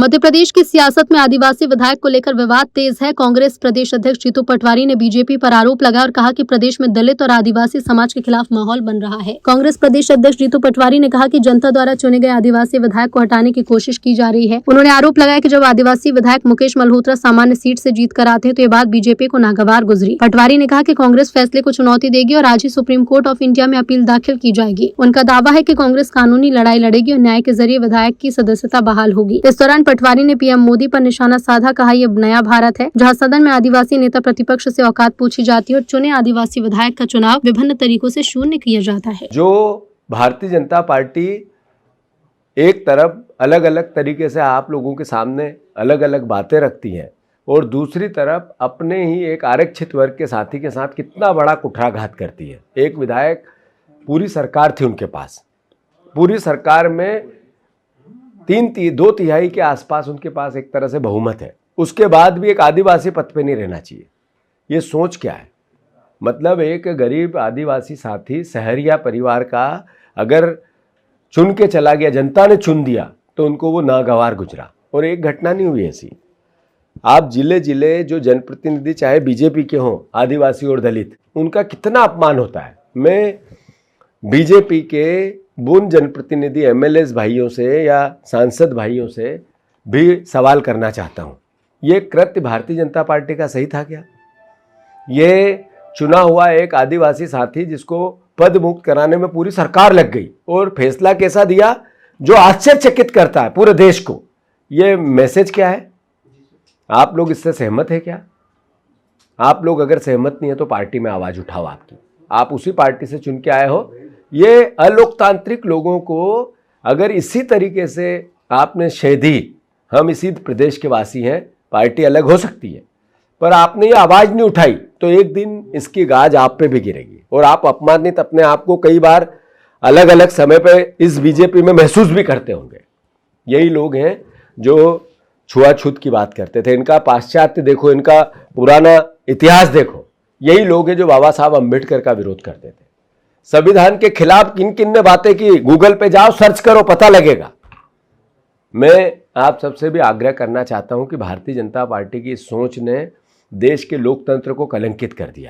मध्य प्रदेश की सियासत में आदिवासी विधायक को लेकर विवाद तेज है। कांग्रेस प्रदेश अध्यक्ष जीतू पटवारी ने बीजेपी पर आरोप लगाया और कहा कि प्रदेश में दलित और आदिवासी समाज के खिलाफ माहौल बन रहा है। कांग्रेस प्रदेश अध्यक्ष जीतू पटवारी ने कहा कि जनता द्वारा चुने गए आदिवासी विधायक को हटाने की कोशिश की जा रही है। उन्होंने आरोप लगाया कि जब आदिवासी विधायक मुकेश मल्होत्रा सामान्य सीट से जीत कर आते हैं तो ये बात बीजेपी को नागवार गुजरी। पटवारी ने कहा कि कांग्रेस फैसले को चुनौती देगी और आज ही सुप्रीम कोर्ट ऑफ इंडिया में अपील दाखिल की जाएगी। उनका दावा है कि कांग्रेस कानूनी लड़ाई लड़ेगी और न्याय के जरिए विधायक की सदस्यता बहाल होगी। इस दौरान पटवारी ने पीएम मोदी पर निशाना साधा, कहा यह नया भारत है जहां सदन में आदिवासी नेता प्रतिपक्ष से औकात पूछी जाती है और चुने आदिवासी विधायक का चुनाव विभिन्न तरीकों से शून्य किया जाता है। जो भारतीय जनता पार्टी एक तरफ अलग अलग तरीके से आप लोगों के सामने अलग अलग बातें रखती है और दूसरी तरफ अपने ही एक आरक्षित वर्ग के साथी के साथ कितना बड़ा कुठाराघात करती है। एक विधायक, पूरी सरकार थी उनके पास, पूरी सरकार में 2/3 के आसपास उनके पास एक तरह से बहुमत है, उसके बाद भी एक आदिवासी पद पे नहीं रहना चाहिए। ये सोच क्या है? मतलब एक गरीब आदिवासी साथी सहरिया परिवार का अगर चुन के चला गया, जनता ने चुन दिया, तो उनको वो नागवार गुजरा। और एक घटना नहीं हुई ऐसी। आप जिले जिले जो जनप्रतिनिधि चाहे बीजेपी के हों, आदिवासी और दलित, उनका कितना अपमान होता है। मैं बीजेपी के उन जनप्रतिनिधि एमएलए भाइयों से या सांसद भाइयों से भी सवाल करना चाहता हूँ, ये कृत्य भारतीय जनता पार्टी का सही था क्या? ये चुना हुआ एक आदिवासी साथी जिसको पद मुक्त कराने में पूरी सरकार लग गई और फैसला कैसा दिया जो आश्चर्यचकित करता है पूरे देश को। ये मैसेज क्या है? आप लोग इससे सहमत है क्या? आप लोग अगर सहमत नहीं है तो पार्टी में आवाज उठाओ आपकी। आप उसी पार्टी से चुन के आए हो। ये अलोकतांत्रिक लोगों को अगर इसी तरीके से आपने शह दी, हम इसी प्रदेश के वासी हैं, पार्टी अलग हो सकती है, पर आपने ये आवाज नहीं उठाई तो एक दिन इसकी गाज आप पे भी गिरेगी और आप अपमानित अपने आप को कई बार अलग अलग समय पे इस बीजेपी में महसूस भी करते होंगे। यही लोग हैं जो छुआछूत की बात करते थे। इनका पाश्चात्य देखो, इनका पुराना इतिहास देखो। यही लोग हैं जो बाबा साहब अम्बेडकर का विरोध करते थे। संविधान के खिलाफ किन किन ने बातें की, गूगल पे जाओ, सर्च करो, पता लगेगा। मैं आप सबसे भी आग्रह करना चाहता हूं कि भारतीय जनता पार्टी की सोच ने देश के लोकतंत्र को कलंकित कर दिया।